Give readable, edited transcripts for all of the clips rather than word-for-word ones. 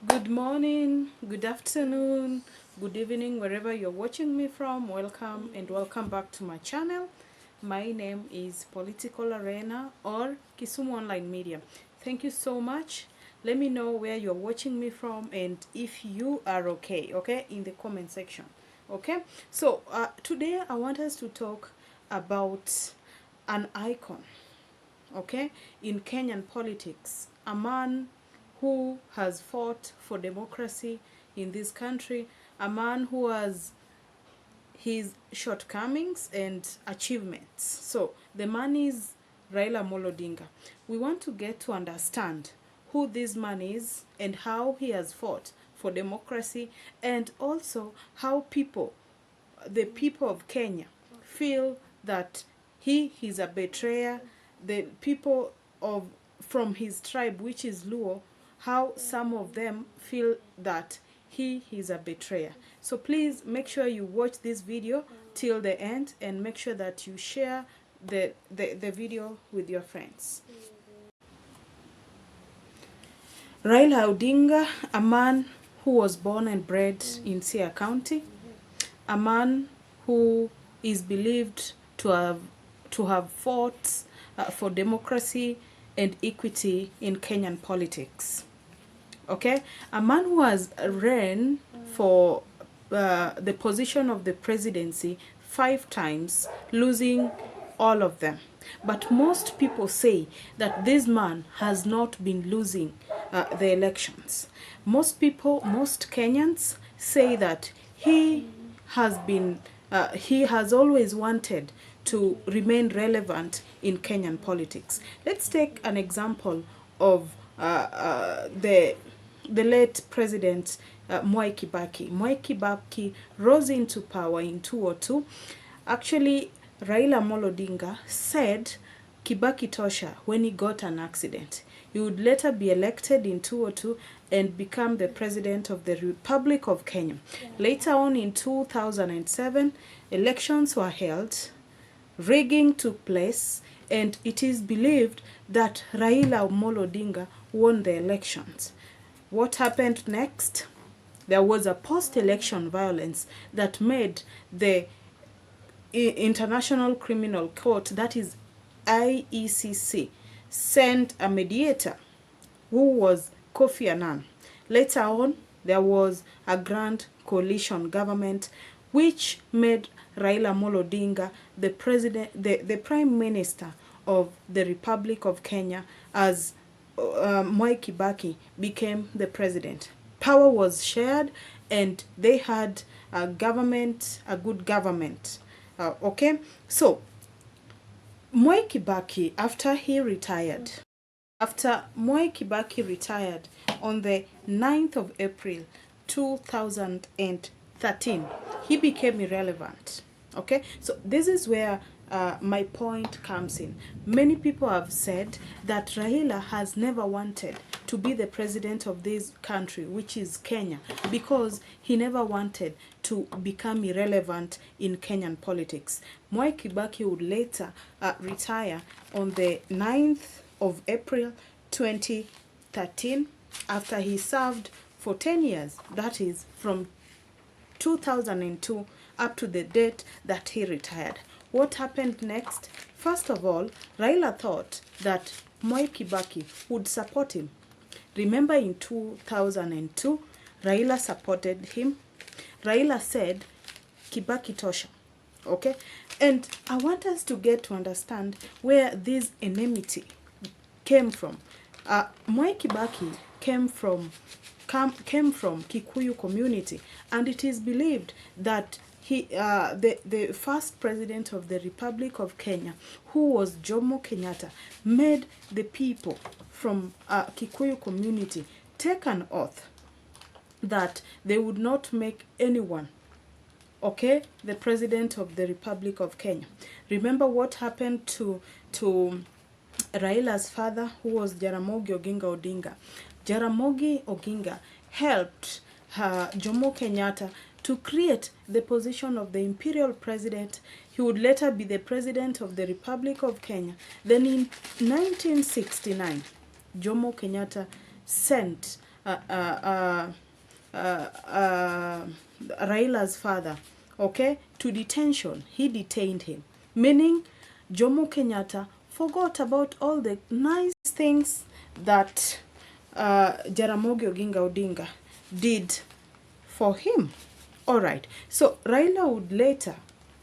Good morning, good afternoon, good evening, wherever you're watching me from. Welcome and welcome back to my channel. My name is Political Arena or Kisumu Online Media. Thank you so much. Let me know where you're watching me from and if you are okay, in the comment section. Okay, so today I want us to talk about an icon, okay, in Kenyan politics, a man who has fought for democracy in this country, a man who has his shortcomings and achievements. So the man is Raila Odinga. We want to get to understand who this man is and how he has fought for democracy, and also how the people of Kenya feel that he is a betrayer. The people of from his tribe, which is Luo, how some of them feel that he is a betrayer. So please make sure you watch this video till the end and make sure that you share the video with your friends. Raila Odinga, a man who was born and bred in Siaya County, a man who is believed to have fought for democracy and equity in Kenyan politics. Okay, a man who has ran for the position of the presidency 5 times, losing all of them. But most people say that this man has not been losing the elections. Most Kenyans say that he has always wanted to remain relevant in Kenyan politics. Let's take an example of the late President Mwai Kibaki. Mwai Kibaki rose into power in 2002. Actually, Raila Odinga said Kibaki Tosha when he got an accident. He would later be elected in 2002 and become the president of the Republic of Kenya. Later on in 2007, elections were held, rigging took place, and it is believed that Raila Odinga won the elections. What happened next? There was a post-election violence that made the International Criminal Court, that is IECC, send a mediator who was Kofi Annan. Later on, there was a grand coalition government which made Raila Odinga the prime minister of the Republic of Kenya, as Mwai Kibaki became the president. Power was shared and they had a good government. Okay, so Mwai Kibaki, after Mwai Kibaki retired on the 9th of April 2013, he became irrelevant. Okay, so this is where my point comes in. Many people have said that Raila has never wanted to be the president of this country, which is Kenya, because he never wanted to become irrelevant in Kenyan politics. Mwai Kibaki would later retire on the 9th of April 2013 after he served for 10 years, that is from 2002 up to the date that he retired. What happened next? First of all, Raila thought that Mwai Kibaki would support him. Remember, in 2002, Raila supported him. Raila said, Kibaki Tosha. Okay? And I want us to get to understand where this enmity came from. Mwai Kibaki came from Kikuyu community, and it is believed that the first president of the Republic of Kenya, who was Jomo Kenyatta, made the people from Kikuyu community take an oath that they would not make anyone, okay, the president of the Republic of Kenya. Remember what happened to Raila's father, who was Jaramogi Oginga Odinga. Jaramogi Oginga helped Jomo Kenyatta to create the position of the imperial president. He would later be the president of the Republic of Kenya. Then in 1969, Jomo Kenyatta sent Raila's father, okay, to detention. He detained him, meaning Jomo Kenyatta forgot about all the nice things that Jaramogi Oginga Odinga did for him. All right. So Raila would later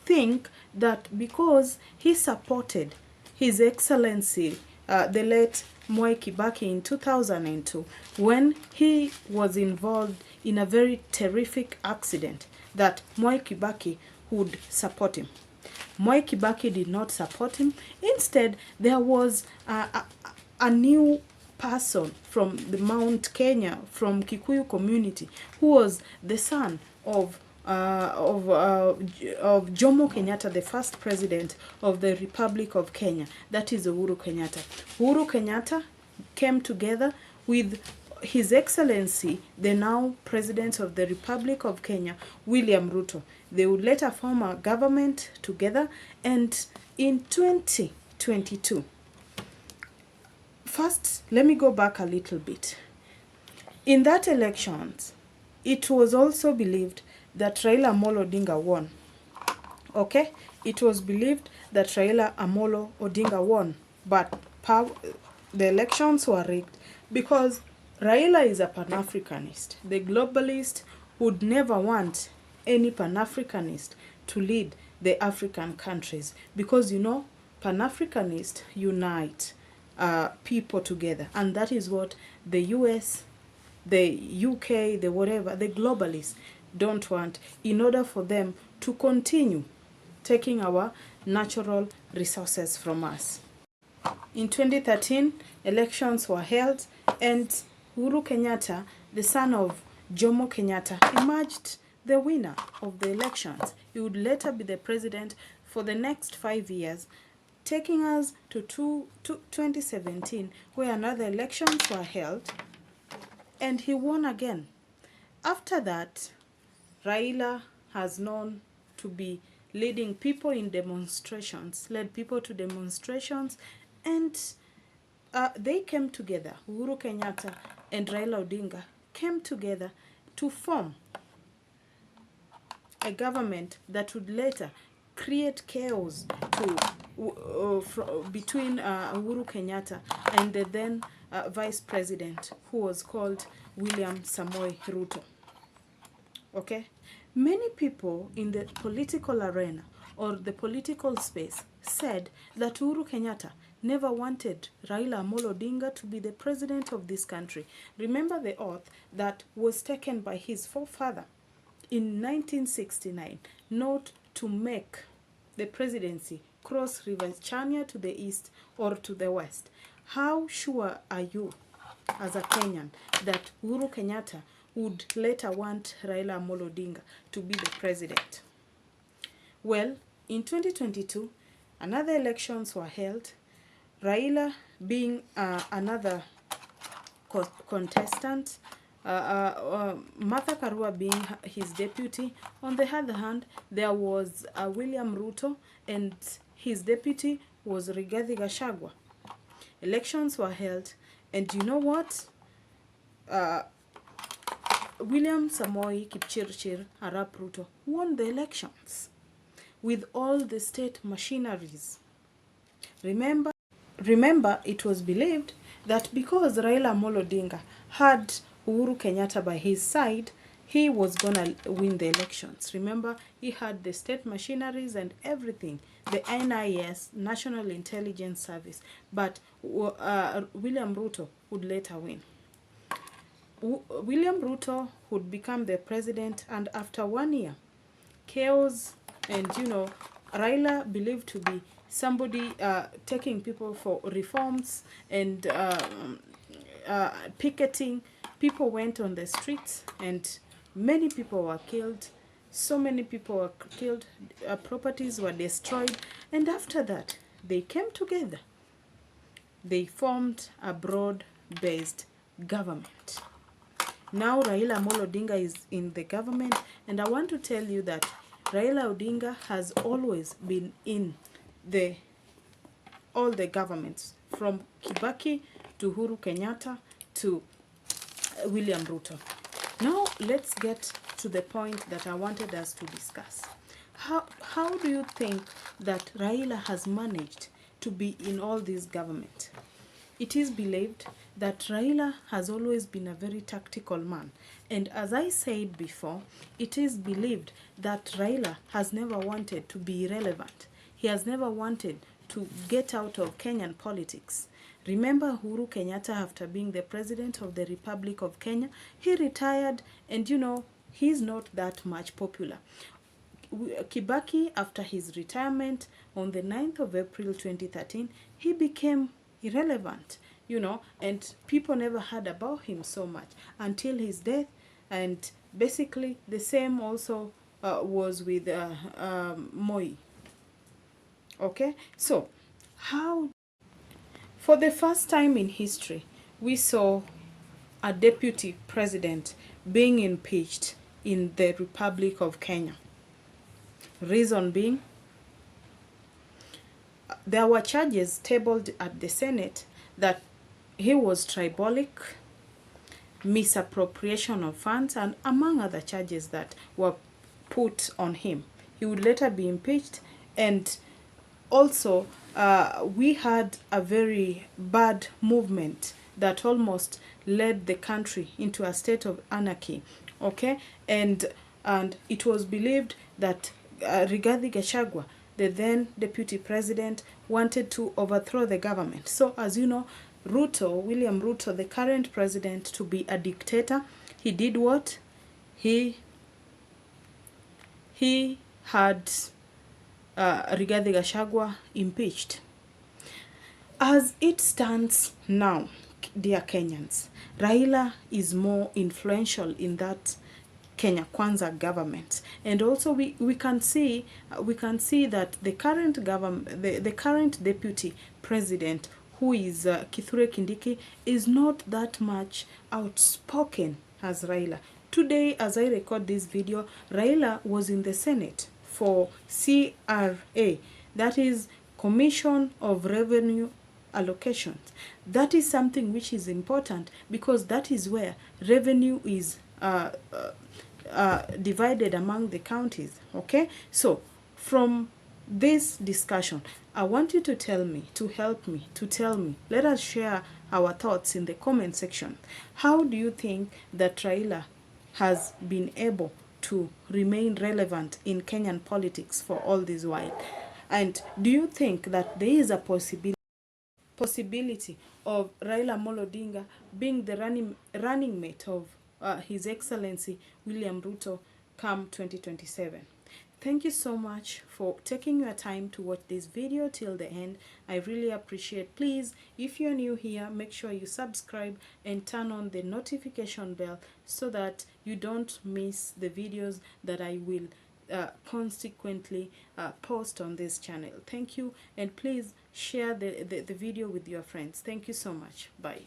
think that because he supported His Excellency, the late Mwai Kibaki in 2002, when he was involved in a very terrific accident, that Mwai Kibaki would support him. Mwai Kibaki did not support him. Instead, there was a new person from the Mount Kenya, from Kikuyu community, who was the son of Jomo Kenyatta, the first president of the Republic of Kenya. That is Uhuru Kenyatta. Uhuru Kenyatta came together with His Excellency, the now President of the Republic of Kenya, William Ruto. They would later form a government together, and in 2022, first, let me go back a little bit. In that elections, it was also believed that Raila Amolo Odinga won. Okay? It was believed that Raila Amolo Odinga won, but the elections were rigged because Raila is a Pan-Africanist. The globalist would never want any Pan-Africanist to lead the African countries because, you know, Pan-Africanists unite people together, and that is what the US, the UK, the whatever, the globalists don't want, in order for them to continue taking our natural resources from us. In 2013, elections were held, and Uhuru Kenyatta, the son of Jomo Kenyatta, emerged the winner of the elections. He would later be the president for the next 5 years, taking us to 2017, where another elections were held, and he won again. After that, Raila has known to be leading people in demonstrations, led people to demonstrations, and they came together. Uhuru Kenyatta and Raila Odinga came together to form a government that would later create chaos between Uhuru Kenyatta and the then vice president, who was called William Samoei Ruto. Okay? Many people in the political arena or the political space said that Uhuru Kenyatta never wanted Raila Amolo Odinga to be the president of this country. Remember the oath that was taken by his forefather in 1969, not to make the presidency cross River Chania to the east or to the west. How sure are you as a Kenyan that Uhuru Kenyatta would later want Raila Amolo Odinga to be the president? Well, in 2022, another elections were held, Raila being another contestant, Martha Karua being his deputy. On the other hand, there was William Ruto, and his deputy was Rigathi Gachagua. Elections were held, and you know what? William Samoei Kipchirchir Arap Ruto won the elections with all the state machineries. Remember, it was believed that because Raila Amolo Odinga had Uhuru Kenyatta by his side, he was going to win the elections. Remember, he had the state machineries and everything, the NIS, National Intelligence Service, but William Ruto would later win. William Ruto would become the president, and after 1 year, chaos, and you know, Raila believed to be somebody taking people for reforms and picketing. People went on the streets and many people were killed. So many people were killed, properties were destroyed, and after that, they came together. They formed a broad-based government. Now Raila Amolo Odinga is in the government, and I want to tell you that Raila Odinga has always been in all the governments, from Kibaki to Uhuru Kenyatta to William Ruto. Now let's get to the point that I wanted us to discuss. How do you think that Raila has managed to be in all this government? It is believed that Raila has always been a very tactical man. And as I said before, it is believed that Raila has never wanted to be irrelevant. He has never wanted to get out of Kenyan politics. Remember Uhuru Kenyatta, after being the president of the Republic of Kenya, he retired, and he's not that much popular. Kibaki, after his retirement on the 9th of April 2013, he became irrelevant, and people never heard about him so much until his death. And basically the same also was with Moi. Okay, so how, for the first time in history, we saw a deputy president being impeached in the Republic of Kenya. Reason being, there were charges tabled at the Senate that he was tribalic, misappropriation of funds, and among other charges that were put on him. He would later be impeached, and also we had a very bad movement that almost led the country into a state of anarchy. Okay, and it was believed that Rigathi Gachagua, the then deputy president, wanted to overthrow the government. So as you know, William Ruto, the current president, to be a dictator, he did what? He had Rigathi Gachagua impeached. As it stands now, dear Kenyans, Raila is more influential in that Kenya Kwanza government, and also we can see that the current government, the current deputy president, who is Kithure Kindiki, is not that much outspoken as Raila. Today, as I record this video, Raila was in the Senate for CRA, that is Commission of Revenue Allocations. That is something which is important, because that is where revenue is divided among the counties. Okay, so from this discussion, I want you to tell me, to help me, to tell me, let us share our thoughts in the comment section. How do you think that Raila has been able to remain relevant in Kenyan politics for all this while? And do you think that there is a possibility of Raila Amolo Odinga being the running mate of His Excellency William Ruto come 2027? Thank you so much for taking your time to watch this video till the end. I really appreciate. Please, if you're new here, make sure you subscribe and turn on the notification bell so that you don't miss the videos that I will consequently post on this channel. Thank you, and please share the video with your friends. Thank you so much. Bye.